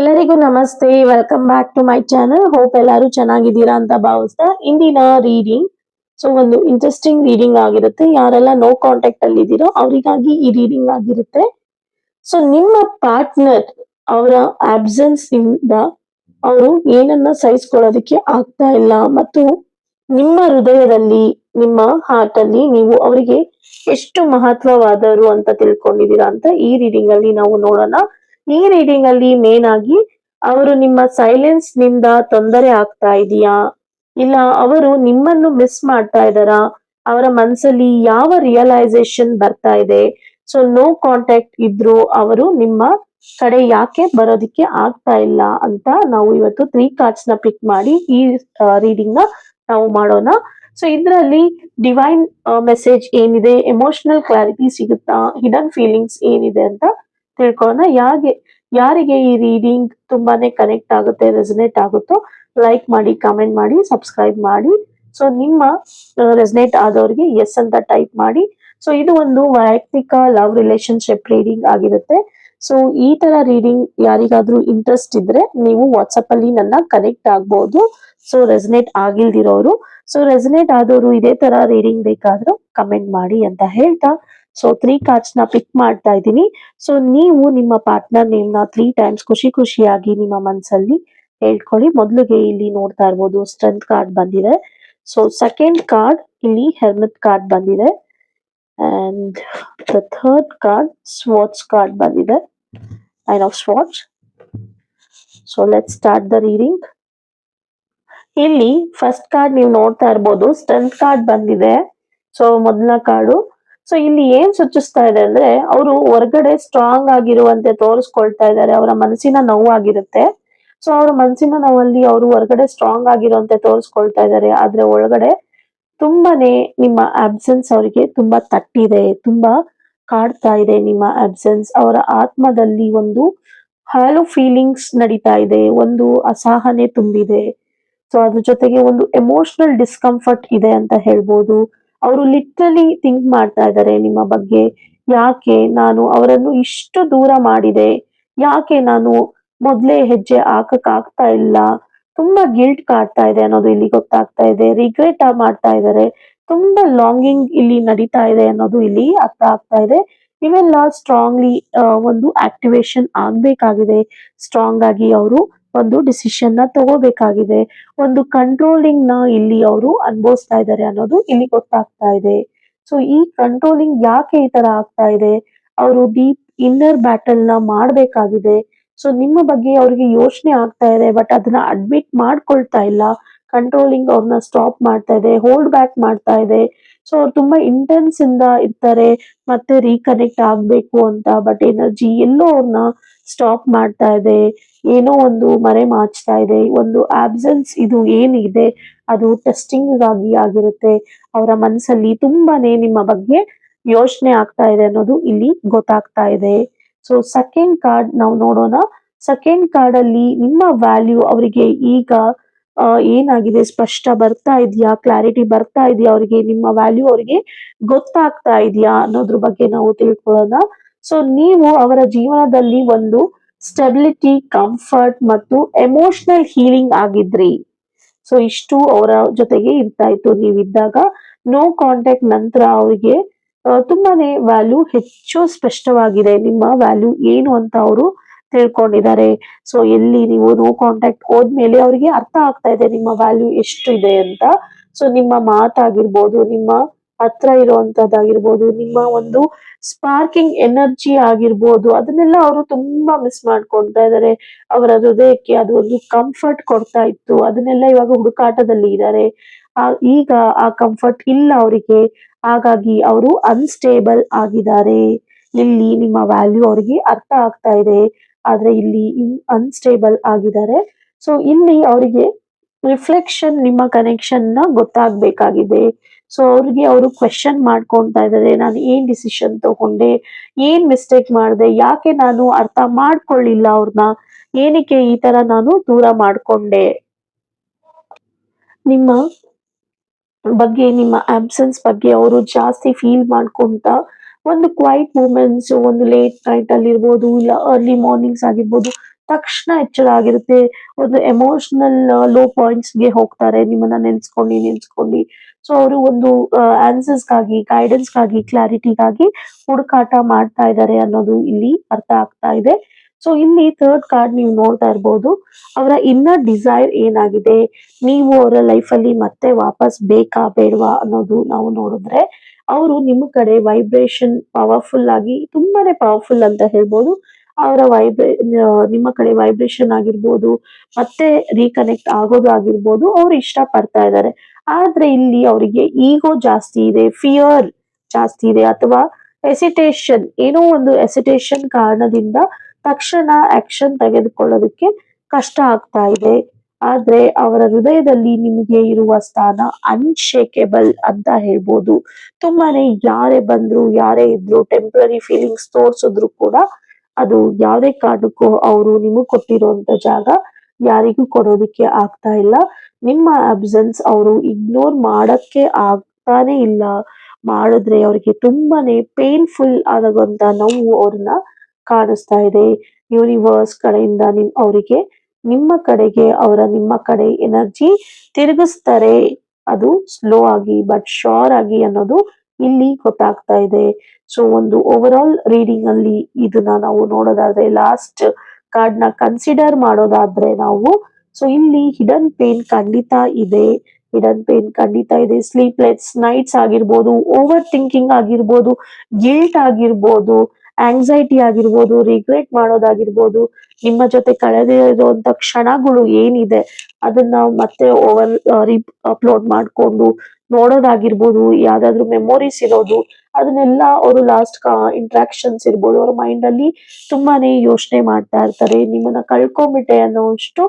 ಎಲ್ಲರಿಗೂ ನಮಸ್ತೆ. Welcome back to my channel. Hope ಎಲ್ಲರೂ ಚೆನ್ನಾಗಿದ್ದೀರಾ ಅಂತ ಭಾವಿಸ್ತಾ ಇಂದಿನ ರೀಡಿಂಗ್ ಒಂದು ಇಂಟ್ರೆಸ್ಟಿಂಗ್ ರೀಡಿಂಗ್ ಆಗಿರುತ್ತೆ. ಯಾರೆಲ್ಲ ನೋ ಕಾಂಟ್ಯಾಕ್ಟ್ ಅಲ್ಲಿ ಇದ್ದೀರೋ ಅವರಿಗಾಗಿ ಈ ರೀಡಿಂಗ್ ಆಗಿರುತ್ತೆ. ನಿಮ್ಮ ಪಾರ್ಟ್ನರ್ ಅವರ ಆಬ್ಸೆನ್ಸ್ ಇಂದ ಅವರು ಏನನ್ನ ಸಹಿಸ್ಕೊಳ್ಳೋದಕ್ಕೆ ಆಗ್ತಾ ಇಲ್ಲ ಮತ್ತು ನಿಮ್ಮ ಹೃದಯದಲ್ಲಿ ನಿಮ್ಮ ಹಾರ್ಟ್ ಅಲ್ಲಿ ನೀವು ಅವರಿಗೆ ಎಷ್ಟು ಮಹತ್ವವಾದರು ಅಂತ ತಿಳ್ಕೊಂಡಿದ್ದೀರಾ ಅಂತ ಈ ರೀಡಿಂಗ್ ಅಲ್ಲಿ ನಾವು ನೋಡೋಣ. ಈ ರೀಡಿಂಗ್ ಅಲ್ಲಿ ಮೇನ್ ಆಗಿ ಅವರು ನಿಮ್ಮ ಸೈಲೆನ್ಸ್ ನಿಂದ ತೊಂದರೆ ಆಗ್ತಾ ಇದೆಯಾ, ಇಲ್ಲ ಅವರು ನಿಮ್ಮನ್ನು ಮಿಸ್ ಮಾಡ್ತಾ ಇದ್ದಾರಾ, ಅವರ ಮನಸ್ಸಲ್ಲಿ ಯಾವ ರಿಯಲೈಸೇಷನ್ ಬರ್ತಾ ಇದೆ. ನೋ ಕಾಂಟ್ಯಾಕ್ಟ್ ಇದ್ರು ಅವರು ನಿಮ್ಮ ಕಡೆ ಯಾಕೆ ಬರೋದಿಕ್ಕೆ ಆಗ್ತಾ ಇಲ್ಲ ಅಂತ ನಾವು ಇವತ್ತು 3 ಕಾರ್ಡ್ಸ್ ನ ಪಿಕ್ ಮಾಡಿ ಈ ರೀಡಿಂಗ್ ನ ನಾವು ಮಾಡೋಣ. ಇದರಲ್ಲಿ ಡಿವೈನ್ ಮೆಸೇಜ್ ಏನಿದೆ, ಎಮೋಷನಲ್ ಕ್ಲಾರಿಟಿ ಸಿಗುತ್ತಾ, ಹಿಡನ್ ಫೀಲಿಂಗ್ಸ್ ಏನಿದೆ ಅಂತ ತಿಳ್ಕೊಳ್ಳೋಣ. ಯಾರಿಗೆ ಈ ರೀಡಿಂಗ್ ತುಂಬಾನೇ ಕನೆಕ್ಟ್ ಆಗುತ್ತೆ, ರೆಸನೇಟ್ ಆಗುತ್ತೋ ಲೈಕ್ ಮಾಡಿ, ಕಮೆಂಟ್ ಮಾಡಿ, ಸಬ್ಸ್ಕ್ರೈಬ್ ಮಾಡಿ. ನಿಮ್ಮ ರೆಸನೇಟ್ ಆದವರಿಗೆ ಎಸ್ ಅಂತ ಟೈಪ್ ಮಾಡಿ. ಇದು ಒಂದು ವೈಯಕ್ತಿಕ ಲವ್ ರಿಲೇಶನ್ಶಿಪ್ ರೀಡಿಂಗ್ ಆಗಿರುತ್ತೆ. ಈ ತರ ರೀಡಿಂಗ್ ಯಾರಿಗಾದ್ರೂ ಇಂಟ್ರೆಸ್ಟ್ ಇದ್ರೆ ನೀವು ವಾಟ್ಸಪ್ ಅಲ್ಲಿ ನನ್ನ ಕನೆಕ್ಟ್ ಆಗ್ಬಹುದು. ರೆಸನೇಟ್ ಆಗಿಲ್ದಿರೋರು, ರೆಸನೇಟ್ ಆದವರು ಇದೇ ತರ ರೀಡಿಂಗ್ ಬೇಕಾದ್ರೂ ಕಮೆಂಟ್ ಮಾಡಿ ಅಂತ ಹೇಳ್ತಾ 3 ಕಾರ್ಡ್ಸ್ ನ ಪಿಕ್ ಮಾಡ್ತಾ ಇದ್ದೀನಿ. ನೀವು ನಿಮ್ಮ ಪಾರ್ಟ್ನರ್ ನೇಮ್ ನ 3 ಟೈಮ್ಸ್ ಖುಷಿಯಾಗಿ ನಿಮ್ಮ ಮನಸ್ಸಲ್ಲಿ ಹೇಳ್ಕೊಳ್ಳಿ. ಮೊದಲಿಗೆ ಇಲ್ಲಿ ನೋಡ್ತಾ ಇರ್ಬೋದು ಸ್ಟ್ರೆಂತ್ ಕಾರ್ಡ್ ಬಂದಿದೆ. ಸೆಕೆಂಡ್ ಕಾರ್ಡ್ ಇಲ್ಲಿ ಹೆರ್ಮಿಟ್ ಕಾರ್ಡ್ ಬಂದಿದೆ. And the third card swords card ಬಂದಿದೆ, nine of swords. Let's start the reading. ಇಲ್ಲಿ ಫಸ್ಟ್ ಕಾರ್ಡ್ ನೀವು ನೋಡ್ತಾ ಇರ್ಬೋದು ಸ್ಟ್ರೆಂತ್ ಕಾರ್ಡ್ ಬಂದಿದೆ. ಮೊದಲನೇ ಕಾರ್ಡು. ಇಲ್ಲಿ ಏನ್ ಸೂಚಿಸ್ತಾ ಇದೆ ಅಂದ್ರೆ ಅವರು ಹೊರಗಡೆ ಸ್ಟ್ರಾಂಗ್ ಆಗಿರುವಂತೆ ತೋರಿಸ್ಕೊಳ್ತಾ ಇದ್ದಾರೆ. ಅವರ ಮನಸ್ಸಿನ ನೋವಾಗಿರುತ್ತೆ. ಅವರ ಮನಸ್ಸಿನ ನೋವಲ್ಲಿ ಅವರು ಹೊರಗಡೆ ಸ್ಟ್ರಾಂಗ್ ಆಗಿರುವಂತೆ ತೋರಿಸ್ಕೊಳ್ತಾ ಇದ್ದಾರೆ. ಆದ್ರೆ ಒಳಗಡೆ ತುಂಬಾನೇ ನಿಮ್ಮ ಆಬ್ಸೆನ್ಸ್ ಅವರಿಗೆ ತುಂಬಾ ತಟ್ಟಿದೆ, ತುಂಬಾ ಕಾಡ್ತಾ ಇದೆ ನಿಮ್ಮ ಆಬ್ಸೆನ್ಸ್. ಅವರ ಆತ್ಮದಲ್ಲಿ ಒಂದು ಹಾಲೋ ಫೀಲಿಂಗ್ಸ್ ನಡೀತಾ ಇದೆ, ಒಂದು ಅಸಹನೆ ತುಂಬಿದೆ. ಅದ್ರ ಜೊತೆಗೆ ಒಂದು ಎಮೋಷನಲ್ ಡಿಸ್ಕಂಫರ್ಟ್ ಇದೆ ಅಂತ ಹೇಳ್ಬೋದು. ಅವರು ಲಿಟ್ರಲಿ ಥಿಂಕ್ ಮಾಡ್ತಾ ಇದ್ದಾರೆ ನಿಮ್ಮ ಬಗ್ಗೆ. ಯಾಕೆ ನಾನು ಅವರನ್ನು ಇಷ್ಟು ದೂರ ಮಾಡಿದೆ, ಯಾಕೆ ನಾನು ಮೊದ್ಲೇ ಹೆಜ್ಜೆ ಹಾಕಕ್ ಆಗ್ತಾ ಇಲ್ಲ, ತುಂಬಾ ಗಿಲ್ಟ್ ಕಾಡ್ತಾ ಇದೆ ಅನ್ನೋದು ಇಲ್ಲಿ ಗೊತ್ತಾಗ್ತಾ ಇದೆ. ರಿಗ್ರೆಟ್ ಮಾಡ್ತಾ ಇದ್ದಾರೆ, ತುಂಬಾ ಲಾಂಗಿಂಗ್ ಇಲ್ಲಿ ನಡೀತಾ ಇದೆ ಅನ್ನೋದು ಇಲ್ಲಿ ಅರ್ಥ ಆಗ್ತಾ ಇದೆ. ಇವೆಲ್ಲ ಸ್ಟ್ರಾಂಗ್ಲಿ ಒಂದು ಆಕ್ಟಿವೇಶನ್ ಆಗ್ಬೇಕಾಗಿದೆ. ಸ್ಟ್ರಾಂಗ್ ಆಗಿ ಅವರು ಒಂದು ಡಿಸಿಷನ್ ನ ತಗೋಬೇಕಾಗಿದೆ. ಒಂದು ಕಂಟ್ರೋಲಿಂಗ್ ನ ಇಲ್ಲಿ ಅವರು ಅನುಭವಿಸ್ತಾ ಇದ್ದಾರೆ ಅನ್ನೋದು ಇಲ್ಲಿ ಗೊತ್ತಾಗ್ತಾ ಇದೆ. ಈ ಕಂಟ್ರೋಲಿಂಗ್ ಯಾಕೆ ಈ ತರ ಆಗ್ತಾ ಇದೆ, ಅವರು ಡೀಪ್ ಇನ್ನರ್ ಬ್ಯಾಟಲ್ ನ ಮಾಡ್ಬೇಕಾಗಿದೆ. ನಿಮ್ಮ ಬಗ್ಗೆ ಅವ್ರಿಗೆ ಯೋಚನೆ ಆಗ್ತಾ ಇದೆ, ಬಟ್ ಅದನ್ನ ಅಡ್ಮಿಟ್ ಮಾಡ್ಕೊಳ್ತಾ ಇಲ್ಲ. ಕಂಟ್ರೋಲಿಂಗ್ ಅವ್ರನ್ನ ಸ್ಟಾಪ್ ಮಾಡ್ತಾ ಇದೆ, ಹೋಲ್ಡ್ ಬ್ಯಾಕ್ ಮಾಡ್ತಾ ಇದೆ. ಅವ್ರು ತುಂಬಾ ಇಂಟೆನ್ಸ್ ಇಂದ ಇರ್ತಾರೆ ಮತ್ತೆ ರೀಕನೆಕ್ಟ್ ಆಗ್ಬೇಕು ಅಂತ, ಬಟ್ ಎನರ್ಜಿ ಎಲ್ಲೋ ಅವ್ರನ್ನ ಸ್ಟಾಪ್ ಮಾಡ್ತಾ ಇದೆ. ಏನೋ ಒಂದು ಮರೆ ಮಾಚ್ತಾ ಇದೆ. ಒಂದು ಆಬ್ಸೆನ್ಸ್ ಇದು ಏನಿದೆ ಅದು ಟೆಸ್ಟಿಂಗ್ ಆಗಿರುತ್ತೆ. ಅವರ ಮನಸ್ಸಲ್ಲಿ ತುಂಬಾನೇ ನಿಮ್ಮ ಬಗ್ಗೆ ಯೋಚನೆ ಆಗ್ತಾ ಇದೆ ಅನ್ನೋದು ಇಲ್ಲಿ ಗೊತ್ತಾಗ್ತಾ ಇದೆ. ಸೆಕೆಂಡ್ ಕಾರ್ಡ್ ನಾವು ನೋಡೋಣ. ಸೆಕೆಂಡ್ ಕಾರ್ಡ್ ಅಲ್ಲಿ ನಿಮ್ಮ ವ್ಯಾಲ್ಯೂ ಅವರಿಗೆ ಈಗ ಏನಾಗಿದೆ ಸ್ಪಷ್ಟ ಬರ್ತಾ ಇದೆಯಾ, ಕ್ಲಾರಿಟಿ ಬರ್ತಾ ಇದೆಯಾ, ಅವರಿಗೆ ನಿಮ್ಮ ವ್ಯಾಲ್ಯೂ ಅವರಿಗೆ ಗೊತ್ತಾಗ್ತಾ ಇದೆಯಾ ಅನ್ನೋದ್ರ ಬಗ್ಗೆ ನಾವು ತಿಳ್ಕೊಳ್ಳೋಣ. ನೀವು ಅವರ ಜೀವನದಲ್ಲಿ ಒಂದು ಸ್ಟೆಬಿಲಿಟಿ, ಕಂಫರ್ಟ್ ಮತ್ತು ಎಮೋಷನಲ್ ಹೀಲಿಂಗ್ ಆಗಿದ್ರಿ. ಇಷ್ಟು ಅವರ ಜೊತೆಗೆ ಇರ್ತಾ ಇತ್ತು ನೀವಿದ್ದಾಗ. ನೋ ಕಾಂಟ್ಯಾಕ್ಟ್ ನಂತರ ಅವರಿಗೆ ತುಂಬಾನೇ ವ್ಯಾಲ್ಯೂ ಹೆಚ್ಚು ಸ್ಪಷ್ಟವಾಗಿದೆ. ನಿಮ್ಮ ವ್ಯಾಲ್ಯೂ ಏನು ಅಂತ ಅವರು ತಿಳ್ಕೊಂಡಿದ್ದಾರೆ. ಎಲ್ಲಿ ನೀವು ನೋ ಕಾಂಟ್ಯಾಕ್ಟ್ ಹೋದ್ಮೇಲೆ ಅವರಿಗೆ ಅರ್ಥ ಆಗ್ತಾ ಇದೆ ನಿಮ್ಮ ವ್ಯಾಲ್ಯೂ ಎಷ್ಟು ಇದೆ ಅಂತ. ನಿಮ್ಮ ಮಾತಾಗಿರ್ಬೋದು, ನಿಮ್ಮ ಹತ್ರ ಇರುವಂತದ್ದಾಗಿರ್ಬೋದು, ನಿಮ್ಮ ಒಂದು ಸ್ಪಾರ್ಕಿಂಗ್ ಎನರ್ಜಿ ಆಗಿರ್ಬೋದು, ಅದನ್ನೆಲ್ಲ ಅವರು ತುಂಬಾ ಮಿಸ್ ಮಾಡ್ಕೊಳ್ತಾ ಇದ್ದಾರೆ. ಅವರ ಹೃದಯಕ್ಕೆ ಅದು ಒಂದು ಕಂಫರ್ಟ್ ಕೊಡ್ತಾ ಇತ್ತು, ಅದನ್ನೆಲ್ಲ ಇವಾಗ ಹುಡುಕಾಟದಲ್ಲಿ ಇದ್ದಾರೆ. ಈಗ ಆ ಕಂಫರ್ಟ್ ಇಲ್ಲ ಅವರಿಗೆ. ಹಾಗಾಗಿ ಅವರು ಅನ್ಸ್ಟೇಬಲ್ ಆಗಿದ್ದಾರೆ. ಇಲ್ಲಿ ನಿಮ್ಮ ವ್ಯಾಲ್ಯೂ ಅವರಿಗೆ ಅರ್ಥ ಆಗ್ತಾ ಇದೆ, ಆದ್ರೆ ಇಲ್ಲಿ ಅನ್ಸ್ಟೇಬಲ್ ಆಗಿದ್ದಾರೆ. ಇಲ್ಲಿ ಅವರಿಗೆ ರಿಫ್ಲೆಕ್ಷನ್, ನಿಮ್ಮ ಕನೆಕ್ಷನ್ ನ ಗೊತ್ತಾಗ್ಬೇಕಾಗಿದೆ. ಅವ್ರಿಗೆ ಅವರು ಕ್ವೆಶನ್ ಮಾಡ್ಕೊಂತಾ ಇದ್ದಾರೆ, ನಾನು ಏನ್ ಡಿಸಿಷನ್ ತಗೊಂಡೆ, ಏನ್ ಮಿಸ್ಟೇಕ್ ಮಾಡಿದೆ, ಯಾಕೆ ನಾನು ಅರ್ಥ ಮಾಡ್ಕೊಳ್ಳಿಲ್ಲ ಅವ್ರನ್ನ, ಏನಕ್ಕೆ ಈ ತರ ನಾನು ದೂರ ಮಾಡ್ಕೊಂಡೆ. ನಿಮ್ಮ ಬಗ್ಗೆ, ನಿಮ್ಮ ಆಬ್ಸೆನ್ಸ್ ಬಗ್ಗೆ ಅವರು ಜಾಸ್ತಿ ಫೀಲ್ ಮಾಡ್ಕೊಂತ ಒಂದು ಕ್ವೈಟ್ ಮೂಮೆಂಟ್ಸ್, ಒಂದು ಲೇಟ್ ನೈಟ್ ಅಲ್ಲಿ ಇರ್ಬೋದು, ಇಲ್ಲ ಅರ್ಲಿ ಮಾರ್ನಿಂಗ್ಸ್ ಆಗಿರ್ಬೋದು, ತಕ್ಷಣ ಎಚ್ಚರ ಆಗಿರುತ್ತೆ. ಒಂದು ಎಮೋಷನಲ್ ಲೋ ಪಾಯಿಂಟ್ಸ್ ಗೆ ಹೋಗ್ತಾರೆ ನಿಮ್ಮನ್ನ ನೆನ್ಸ್ಕೊಂಡು. ಸೊ ಅವರು ಒಂದು ಆನ್ಸರ್ಸ್ ಗಾಗಿ, ಗೈಡೆನ್ಸ್ ಗಾಗಿ, ಕ್ಲಾರಿಟಿಗಾಗಿ ಹುಡುಕಾಟ ಮಾಡ್ತಾ ಇದ್ದಾರೆ ಅನ್ನೋದು ಇಲ್ಲಿ ಅರ್ಥ ಆಗ್ತಾ ಇದೆ. ಸೊ ಇಲ್ಲಿ ಥರ್ಡ್ ಕಾರ್ಡ್ ನೀವು ನೋಡ್ತಾ ಇರ್ಬೋದು. ಅವರ ಇನ್ನರ್ ಡಿಸೈರ್ ಏನಾಗಿದೆ, ನೀವು ಅವರ ಲೈಫ್ ಅಲ್ಲಿ ಮತ್ತೆ ವಾಪಸ್ ಬೇಕಾ ಬೇಡವಾ ಅನ್ನೋದು ನಾವು ನೋಡಿದ್ರೆ, ಅವರು ನಿಮ್ಮ ಕಡೆ ವೈಬ್ರೇಷನ್ ಪವರ್ಫುಲ್ ಆಗಿ, ತುಂಬಾನೇ ಪವರ್ಫುಲ್ ಅಂತ ಹೇಳ್ಬೋದು. ಅವರ ನಿಮ್ಮ ಕಡೆ ವೈಬ್ರೇಷನ್ ಆಗಿರ್ಬೋದು, ಮತ್ತೆ ರೀಕನೆಕ್ಟ್ ಆಗೋದು ಆಗಿರ್ಬೋದು, ಅವ್ರು ಇಷ್ಟ ಪಡ್ತಾ ಇದ್ದಾರೆ. ಆದ್ರೆ ಇಲ್ಲಿ ಅವರಿಗೆ ಈಗೋ ಜಾಸ್ತಿ ಇದೆ, ಫಿಯರ್ ಜಾಸ್ತಿ ಇದೆ, ಅಥವಾ ಎಸಿಟೇಷನ್, ಏನೋ ಒಂದು ಎಸಿಟೇಷನ್ ಕಾರಣದಿಂದ ತಕ್ಷಣ ಆಕ್ಷನ್ ತೆಗೆದುಕೊಳ್ಳೋದಕ್ಕೆ ಕಷ್ಟ ಆಗ್ತಾ ಇದೆ. ಆದ್ರೆ ಅವರ ಹೃದಯದಲ್ಲಿ ನಿಮಗೆ ಇರುವ ಸ್ಥಾನ ಅನ್ಶೇಕೇಬಲ್ ಅಂತ ಹೇಳ್ಬೋದು. ತುಂಬಾನೇ ಯಾರೇ ಬಂದ್ರು, ಯಾರೇ ಇದ್ರು, ಟೆಂಪ್ರರಿ ಫೀಲಿಂಗ್ಸ್ ತೋರ್ಸಿದ್ರು ಕೂಡ ಅದು ಯಾವುದೇ ಕಾರಣಕ್ಕೂ ಅವರು ನಿಮಗ್ ಕೊಟ್ಟಿರುವಂತ ಜಾಗ ಯಾರಿಗೂ ಕೊಡೋದಿಕ್ಕೆ ಆಗ್ತಾ ಇಲ್ಲ. ನಿಮ್ಮ ಅಬ್ಸೆನ್ಸ್ ಅವರು ಇಗ್ನೋರ್ ಮಾಡಕ್ಕೆ ಆಗ್ತಾನೆ ಇಲ್ಲ. ಮಾಡಿದ್ರೆ ಅವ್ರಿಗೆ ತುಂಬಾನೇ ಪೇನ್ಫುಲ್ ಆಗುವಂತ ನೋವು ಅವ್ರನ್ನ ಕಾಣಿಸ್ತಾ ಇದೆ. ಯೂನಿವರ್ಸ್ ಕಡೆಯಿಂದ ಅವರಿಗೆ ನಿಮ್ಮ ಕಡೆಗೆ, ನಿಮ್ಮ ಕಡೆ ಎನರ್ಜಿ ತಿರುಗಿಸ್ತಾರೆ. ಅದು ಸ್ಲೋ ಆಗಿ ಬಟ್ ಶೋರ್ ಆಗಿ ಅನ್ನೋದು ಇಲ್ಲಿ ಗೊತ್ತಾಗ್ತಾ ಇದೆ. ಸೊ ಒಂದು ಓವರ್ ಆಲ್ ರೀಡಿಂಗ್ ಅಲ್ಲಿ ಇದನ್ನ ನಾವು ನೋಡೋದಾದ್ರೆ, ಲಾಸ್ಟ್ ಕಾರ್ಡ್ ನ ಕನ್ಸಿಡರ್ ಮಾಡೋದಾದ್ರೆ ನಾವು, ಸೊ ಇಲ್ಲಿ ಹಿಡನ್ ಪೇನ್ ಖಂಡಿತ ಇದೆ. ಸ್ಲೀಪ್ಲೆಸ್ ನೈಟ್ಸ್ ಆಗಿರ್ಬೋದು, ಓವರ್ ಥಿಂಕಿಂಗ್ ಆಗಿರ್ಬೋದು, ಗಿಲ್ಟ್ ಆಗಿರ್ಬೋದು, ಆಂಗ್ಸೈಟಿ ಆಗಿರ್ಬೋದು, ರಿಗ್ರೆಟ್ ಮಾಡೋದಾಗಿರ್ಬೋದು, ನಿಮ್ಮ ಜೊತೆ ಕಳೆದಿರುವಂತ ಕ್ಷಣಗಳು ಏನಿದೆ ಅದನ್ನ ಮತ್ತೆ ಅಪ್ಲೋಡ್ ಮಾಡ್ಕೊಂಡು ನೋಡೋದಾಗಿರ್ಬೋದು, ಯಾವ್ದಾದ್ರು ಮೆಮೊರೀಸ್ ಇರೋದು, ಅದನ್ನೆಲ್ಲ ಅವರು ಲಾಸ್ಟ್ ಇಂಟ್ರಾಕ್ಷನ್ಸ್ ಇರ್ಬೋದು, ಅವ್ರ ಮೈಂಡ್ ಅಲ್ಲಿ ತುಂಬಾನೇ ಯೋಚನೆ ಮಾಡ್ತಾ ಇರ್ತಾರೆ. ನಿಮ್ಮನ್ನ ಕಳ್ಕೊಂಬಿಟ್ಟೆ ಅನ್ನೋಷ್ಟು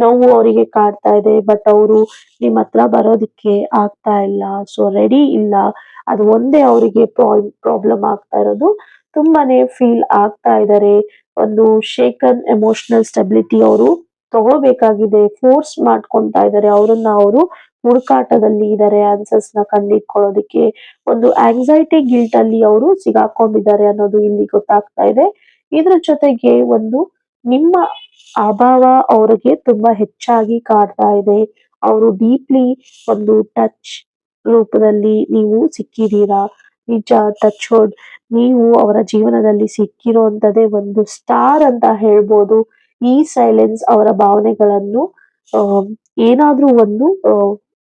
ನೋವು ಅವರಿಗೆ ಕಾಡ್ತಾ ಇದೆ. ಬಟ್ ಅವರು ನಿಮ್ಮ ಹತ್ರ ಬರೋದಿಕ್ಕೆ ಆಗ್ತಾ ಇಲ್ಲ. ಸೊ ರೆಡಿ ಇಲ್ಲ. ಅದು ಒಂದೇ ಅವರಿಗೆ ಪ್ರಾಬ್ಲಮ್ ಆಗ್ತಾ ಇರೋದು. ತುಂಬಾನೇ ಫೀಲ್ ಆಗ್ತಾ ಇದ್ದಾರೆ. ಒಂದು ಶೇಕನ್ ಎಮೋಷನಲ್ ಸ್ಟೆಬಿಲಿಟಿ ಅವರು ತಗೋಬೇಕಾಗಿದೆ. ಫೋರ್ಸ್ ಮಾಡ್ಕೊಂತಾ ಇದ್ದಾರೆ. ಅವರನ್ನ ಅವರು ಹುಡುಕಾಟದಲ್ಲಿ ಇದ್ದಾರೆ ಆನ್ಸರ್ಸ್ ನ ಕಂಡಿಡ್ಕೊಳ್ಳೋದಿಕ್ಕೆ. ಒಂದು ಆಂಗ್ಸೈಟಿ ಗಿಲ್ಟ್ ಅಲ್ಲಿ ಅವರು ಸಿಗಾಕೊಂಡಿದ್ದಾರೆ ಅನ್ನೋದು ಇಲ್ಲಿ ಗೊತ್ತಾಗ್ತಾ ಇದೆ. ಇದ್ರ ಜೊತೆಗೆ ಒಂದು ನಿಮ್ಮ ಅಭಾವ ಅವರಿಗೆ ತುಂಬಾ ಹೆಚ್ಚಾಗಿ ಕಾಡ್ತಾ ಇದೆ. ಅವರು ಡೀಪ್ಲಿ ಒಂದು ಟಚ್ ರೂಪದಲ್ಲಿ ನೀವು ಸಿಕ್ಕಿದೀರಾ. ನಿಜ, ಟಚ್ ವರ್ಡ್, ನೀವು ಅವರ ಜೀವನದಲ್ಲಿ ಸಿಕ್ಕಿರುವಂತದೇ ಒಂದು ಸ್ಟಾರ್ ಅಂತ ಹೇಳ್ಬೋದು. ಈ ಸೈಲೆನ್ಸ್ ಅವರ ಭಾವನೆಗಳನ್ನು ಏನಾದ್ರೂ ಒಂದು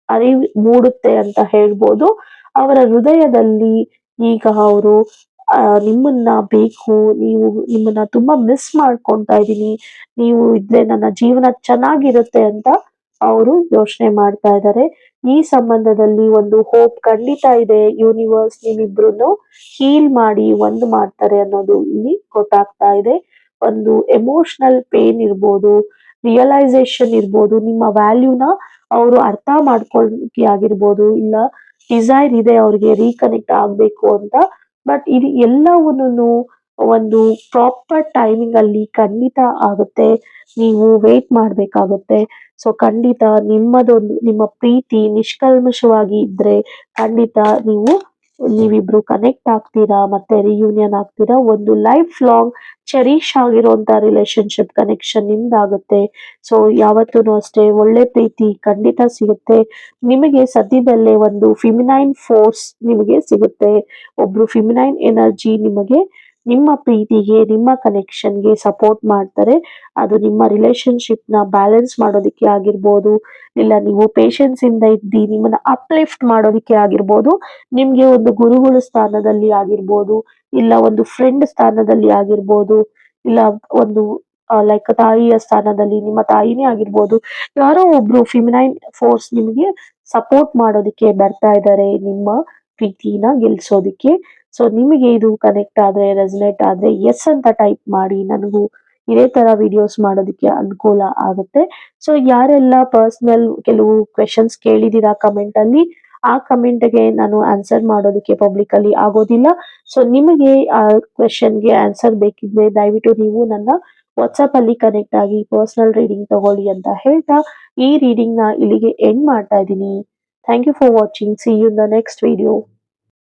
ಅರಿವು ಮೂಡುತ್ತೆ ಅಂತ ಹೇಳ್ಬೋದು. ಅವರ ಹೃದಯದಲ್ಲಿ ಈಗ ಅವರು ನಿಮ್ಮನ್ನ ಬೇಕು, ನಿಮ್ಮನ್ನ ತುಂಬಾ ಮಿಸ್ ಮಾಡ್ಕೊಂತಾ ಇದೀನಿ, ನೀವು ಇದ್ರೆ ನನ್ನ ಜೀವನ ಚೆನ್ನಾಗಿರುತ್ತೆ ಅಂತ ಅವರು ಯೋಚನೆ ಮಾಡ್ತಾ ಇದ್ದಾರೆ. ಈ ಸಂಬಂಧದಲ್ಲಿ ಒಂದು ಹೋಪ್ ಖಂಡಿತ ಇದೆ. ಯೂನಿವರ್ಸ್ ನಿಮ್ಮಿಬ್ರು ಹೀಲ್ ಮಾಡಿ ಒಂದು ಮಾಡ್ತಾರೆ ಅನ್ನೋದು ಇಲ್ಲಿ ಗೊತ್ತಾಗ್ತಾ ಇದೆ. ಒಂದು ಎಮೋಷನಲ್ ಪೇನ್ ಇರ್ಬೋದು, ರಿಯಲೈಸೇಷನ್ ಇರ್ಬೋದು, ನಿಮ್ಮ ವ್ಯಾಲ್ಯೂನ ಅವರು ಅರ್ಥ ಮಾಡ್ಕೊಳ್ಳಿಕ್ಕೆ ಆಗಿರ್ಬೋದು, ಇಲ್ಲ ಡಿಸೈರ್ ಇದೆ ಅವ್ರಿಗೆ ರೀಕನೆಕ್ಟ್ ಆಗ್ಬೇಕು ಅಂತ. ಬಟ್ ಇದು ಎಲ್ಲವನ್ನೂ ಒಂದು ಪ್ರಾಪರ್ ಟೈಮಿಂಗ್ ಅಲ್ಲಿ ಖಂಡಿತ ಆಗುತ್ತೆ. ನೀವು ವೇಟ್ ಮಾಡ್ಬೇಕಾಗುತ್ತೆ. ಸೊ ಖಂಡಿತ ನಿಮ್ಮ ಪ್ರೀತಿ ನಿಷ್ಕಲ್ಮಶವಾಗಿ ಇದ್ರೆ ಖಂಡಿತ ನೀವಿಬ್ರು ಕನೆಕ್ಟ್ ಆಗ್ತೀರಾ, ಮತ್ತೆ ರಿಯೂನಿಯನ್ ಆಗ್ತೀರಾ. ಒಂದು ಲೈಫ್ ಲಾಂಗ್ ಚೆರಿಶ್ ಆಗಿರುವಂತ ರಿಲೇಶನ್ಶಿಪ್ ಕನೆಕ್ಷನ್ ನಿಮ್ದಾಗುತ್ತೆ. ಸೊ ಯಾವತ್ತೂ ಅಷ್ಟೇ ಒಳ್ಳೆ ಪ್ರೀತಿ ಖಂಡಿತ ಸಿಗುತ್ತೆ ನಿಮಗೆ. ಸದ್ಯದಲ್ಲೇ ಒಂದು ಫಿಮಿನೈನ್ ಫೋರ್ಸ್ ನಿಮಗೆ ಸಿಗುತ್ತೆ. ಒಬ್ರು ಫಿಮಿನೈನ್ ಎನರ್ಜಿ ನಿಮಗೆ ನಿಮ್ಮ ಪ್ರೀತಿಗೆ, ನಿಮ್ಮ ಕನೆಕ್ಷನ್ಗೆ ಸಪೋರ್ಟ್ ಮಾಡ್ತಾರೆ. ಅದು ನಿಮ್ಮ ರಿಲೇಶನ್ಶಿಪ್ ನ ಬ್ಯಾಲೆನ್ಸ್ ಮಾಡೋದಿಕ್ಕೆ ಆಗಿರ್ಬೋದು, ಇಲ್ಲ ನೀವು ಪೇಷನ್ಸ್ ಇಂದ ಇದ್ದಿ ನಿಮ್ಮನ್ನ ಅಪ್ಲಿಫ್ಟ್ ಮಾಡೋದಿಕ್ಕೆ ಆಗಿರ್ಬೋದು, ನಿಮ್ಗೆ ಒಂದು ಗುರುಗಳ ಸ್ಥಾನದಲ್ಲಿ ಆಗಿರ್ಬೋದು, ಇಲ್ಲ ಒಂದು ಫ್ರೆಂಡ್ ಸ್ಥಾನದಲ್ಲಿ ಆಗಿರ್ಬೋದು, ಇಲ್ಲ ಒಂದು ಲೈಕ್ ತಾಯಿಯ ಸ್ಥಾನದಲ್ಲಿ ನಿಮ್ಮ ತಾಯಿನೇ ಆಗಿರ್ಬೋದು. ಯಾರೋ ಒಬ್ರು ಫಿಮಿನೈನ್ ಫೋರ್ಸ್ ನಿಮಗೆ ಸಪೋರ್ಟ್ ಮಾಡೋದಿಕ್ಕೆ ಬರ್ತಾ ಇದ್ದಾರೆ ನಿಮ್ಮ ಪ್ರೀತಿನ ಗೆಲ್ಸೋದಿಕ್ಕೆ. ಸೊ ನಿಮಗೆ ಇದು ಕನೆಕ್ಟ್ ಆದ್ರೆ, ರೆಸನೇಟ್ ಆದ್ರೆ ಎಸ್ ಅಂತ ಟೈಪ್ ಮಾಡಿ. ನನಗೂ ಇದೇ ತರ ವಿಡಿಯೋಸ್ ಮಾಡೋದಕ್ಕೆ ಅನುಕೂಲ ಆಗುತ್ತೆ. ಸೊ ಯಾರೆಲ್ಲ ಪರ್ಸನಲ್ ಕೆಲವು ಕ್ವೆಶನ್ಸ್ ಕೇಳಿದೀರಾ ಕಮೆಂಟ್ ಅಲ್ಲಿ, ಆ ಕಮೆಂಟ್ ಗೆ ನಾನು ಆನ್ಸರ್ ಮಾಡೋದಕ್ಕೆ ಪಬ್ಲಿಕ್ ಅಲ್ಲಿ ಆಗೋದಿಲ್ಲ. ಸೊ ನಿಮಗೆ ಆ ಕ್ವೆಶನ್ಗೆ ಆನ್ಸರ್ ಬೇಕಿದ್ರೆ ದಯವಿಟ್ಟು ನೀವು ನನ್ನ ವಾಟ್ಸ್ಆಪ್ ಅಲ್ಲಿ ಕನೆಕ್ಟ್ ಆಗಿ ಪರ್ಸನಲ್ ರೀಡಿಂಗ್ ತಗೊಳ್ಳಿ ಅಂತ ಹೇಳ್ತಾ ಈ ರೀಡಿಂಗ್ ನ ಇಲ್ಲಿಗೆ ಎಂಡ್ ಮಾಡ್ತಾ ಇದ್ದೀನಿ. Thank you for watching. See you in the next video.